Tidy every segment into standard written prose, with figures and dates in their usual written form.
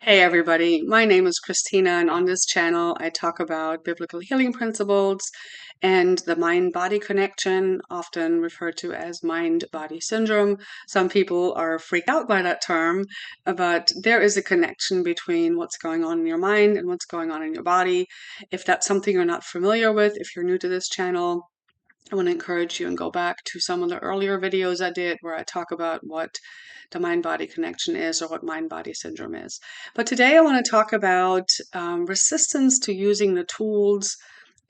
Hey everybody, my name is Christina, and on this channel I talk about biblical healing principles and the mind-body connection, often referred to as mind-body syndrome. Some people are freaked out by that term, but there is a connection between what's going on in your mind and what's going on in your body. If that's something you're not familiar with, if you're new to this channel, I want to encourage you and go back to some of the earlier videos I did where I talk about what the mind-body connection is or what mind-body syndrome is. But today I want to talk about resistance to using the tools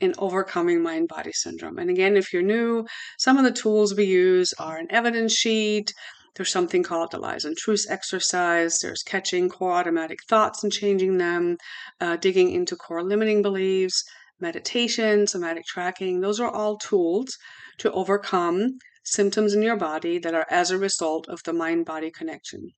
in overcoming mind-body syndrome. And again, if you're new, some of the tools we use are an evidence sheet. There's something called the lies and truths exercise. There's catching core automatic thoughts and changing them, digging into core limiting beliefs, meditation, somatic tracking. Those are all tools to overcome symptoms in your body that are as a result of the mind-body connection.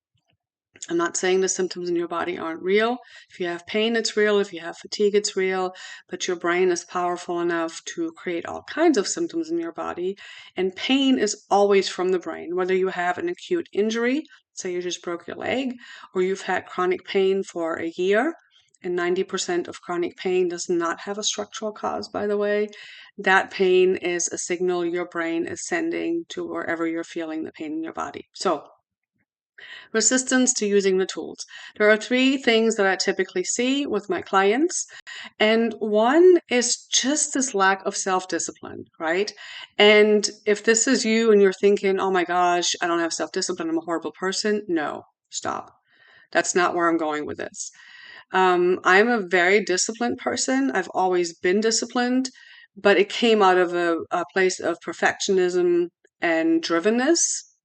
I'm not saying the symptoms in your body aren't real. If you have pain, it's real. If you have fatigue, it's real. But your brain is powerful enough to create all kinds of symptoms in your body. And pain is always from the brain, whether you have an acute injury, say you just broke your leg, or you've had chronic pain for a year. And 90% of chronic pain does not have a structural cause, by the way. That pain is a signal your brain is sending to wherever you're feeling the pain in your body. So, resistance to using the tools. There are three things that I typically see with my clients. And one is just this lack of self-discipline, right? And if this is you and you're thinking, oh my gosh, I don't have self-discipline, I'm a horrible person. No, stop. That's not where I'm going with this. I'm a very disciplined person. I've always been disciplined, but it came out of a place of perfectionism and drivenness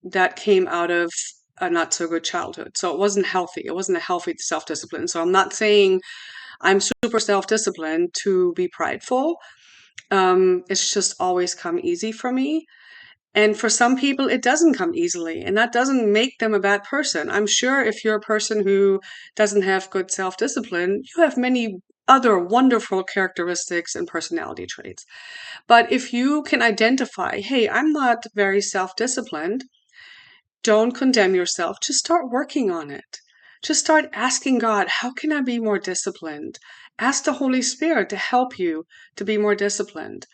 that came out of a not so good childhood. So it wasn't healthy. It wasn't a healthy self-discipline. So I'm not saying I'm super self-disciplined to be prideful. It's just always come easy for me. And for some people, it doesn't come easily, and that doesn't make them a bad person. I'm sure if you're a person who doesn't have good self-discipline, you have many other wonderful characteristics and personality traits. But if you can identify, hey, I'm not very self-disciplined, don't condemn yourself. Just start working on it. Just start asking God, how can I be more disciplined? Ask the Holy Spirit to help you to be more disciplined.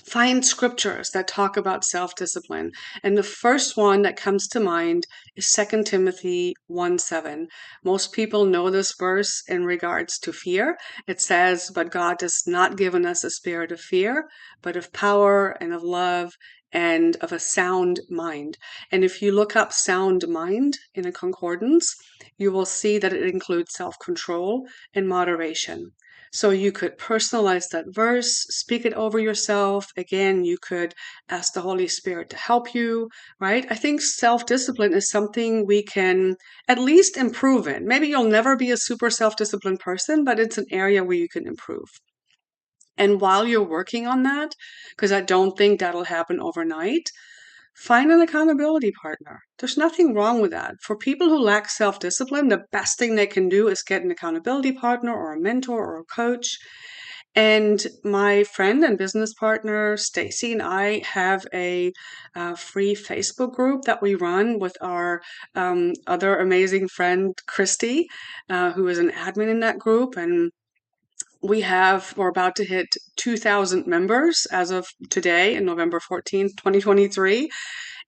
Find scriptures that talk about self-discipline. And the first one that comes to mind is 2 Timothy 1:7. Most people know this verse in regards to fear. It says, but God has not given us a spirit of fear, but of power and of love and of a sound mind. And if you look up sound mind in a concordance, you will see that it includes self-control and moderation. So you could personalize that verse, speak it over yourself. Again, you could ask the Holy Spirit to help you, right? I think self-discipline is something we can at least improve in. Maybe you'll never be a super self-disciplined person, but it's an area where you can improve. And while you're working on that, because I don't think that'll happen overnight, find an accountability partner. There's nothing wrong with that. For people who lack self-discipline, the best thing they can do is get an accountability partner or a mentor or a coach. And my friend and business partner, Stacy, and I have a free Facebook group that we run with our other amazing friend, Christy, who is an admin in that group. And we're about to hit 2,000 members as of today, in November 14th, 2023.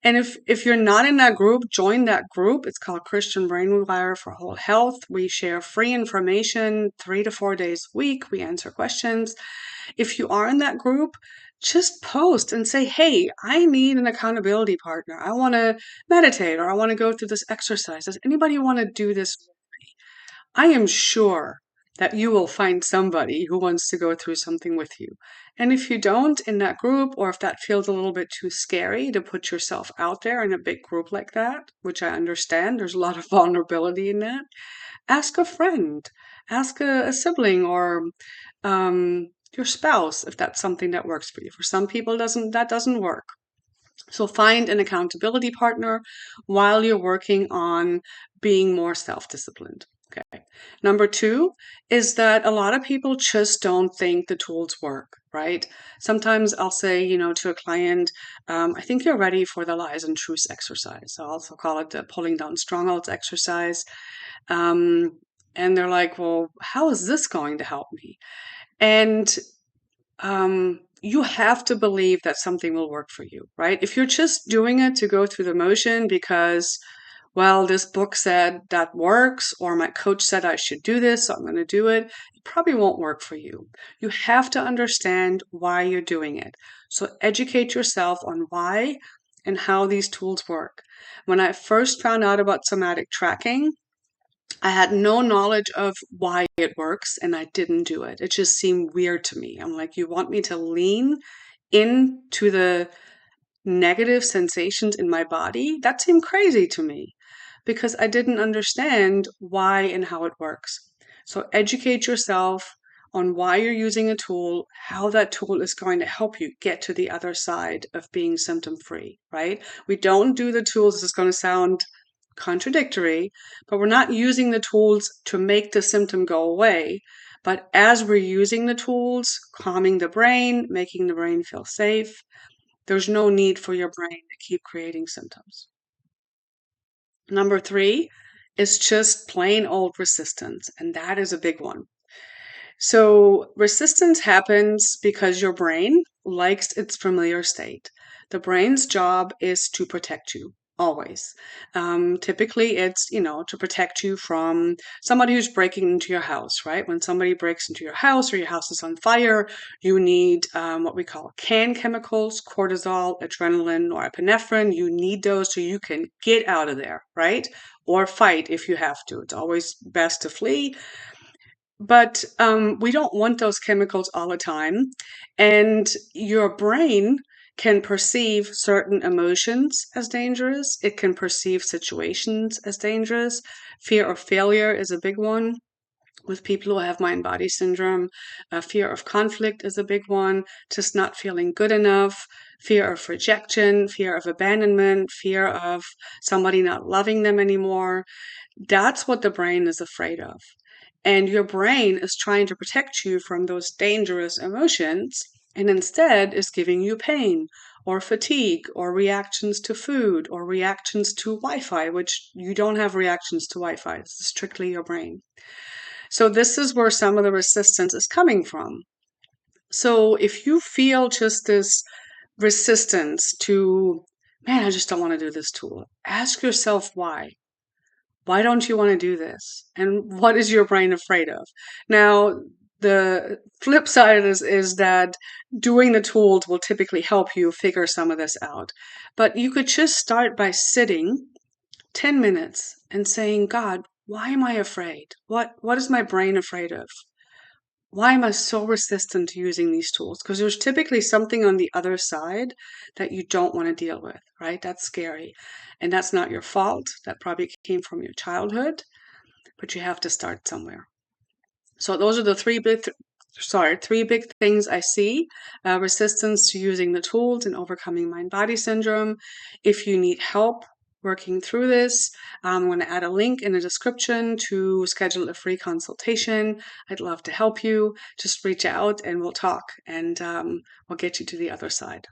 And if you're not in that group, join that group. It's called Christian Brainwire for Whole Health. We share free information 3 to 4 days a week. We answer questions. If you are in that group, just post and say, hey, I need an accountability partner. I want to meditate, or I want to go through this exercise. Does anybody want to do this? I am sure that you will find somebody who wants to go through something with you. And if you don't in that group, or if that feels a little bit too scary to put yourself out there in a big group like that, which I understand, there's a lot of vulnerability in that, ask a friend, ask a sibling, or your spouse if that's something that works for you. For some people, that doesn't work. So find an accountability partner while you're working on being more self-disciplined. Okay. Number two is that a lot of people just don't think the tools work, right? Sometimes I'll say, to a client, I think you're ready for the lies and truths exercise. I also call it the pulling down strongholds exercise. Um, and they're like, well, how is this going to help me? And you have to believe that something will work for you, right? If you're just doing it to go through the motion because, well, this book said that works, or my coach said I should do this, so I'm going to do it, it probably won't work for you. You have to understand why you're doing it. So educate yourself on why and how these tools work. When I first found out about somatic tracking, I had no knowledge of why it works and I didn't do it. It just seemed weird to me. I'm like, you want me to lean into the negative sensations in my body? That seemed crazy to me because I didn't understand why and how it works. So educate yourself on why you're using a tool, how that tool is going to help you get to the other side of being symptom free, right? We don't do the tools, this is going to sound contradictory, but we're not using the tools to make the symptom go away. But as we're using the tools, calming the brain, making the brain feel safe, there's no need for your brain to keep creating symptoms. Number three is just plain old resistance, and that is a big one. So, resistance happens because your brain likes its familiar state. The brain's job is to protect you. Always. Typically, it's, to protect you from somebody who's breaking into your house, right? When somebody breaks into your house or your house is on fire, you need what we call CAN chemicals, cortisol, adrenaline, or epinephrine. You need those so you can get out of there, right? Or fight if you have to. It's always best to flee, but we don't want those chemicals all the time. And your brain can perceive certain emotions as dangerous. It can perceive situations as dangerous. Fear of failure is a big one with people who have mind body syndrome. Fear of conflict is a big one, just not feeling good enough. Fear of rejection, fear of abandonment, fear of somebody not loving them anymore. That's what the brain is afraid of. And your brain is trying to protect you from those dangerous emotions and instead is giving you pain or fatigue or reactions to food or reactions to Wi Fi, which you don't have reactions to Wi Fi. This is strictly your brain. So, this is where some of the resistance is coming from. So, if you feel just this resistance to, man, I just don't want to do this tool, ask yourself why. Why don't you want to do this? And what is your brain afraid of? Now, the flip side is that doing the tools will typically help you figure some of this out. But you could just start by sitting 10 minutes and saying, God, why am I afraid? What is my brain afraid of? Why am I so resistant to using these tools? Because there's typically something on the other side that you don't want to deal with, right? That's scary. And that's not your fault. That probably came from your childhood, but you have to start somewhere. So those are the three big things I see. Resistance to using the tools and overcoming mind body syndrome. If you need help working through this, I'm going to add a link in the description to schedule a free consultation. I'd love to help you. Just reach out and we'll talk and we'll get you to the other side.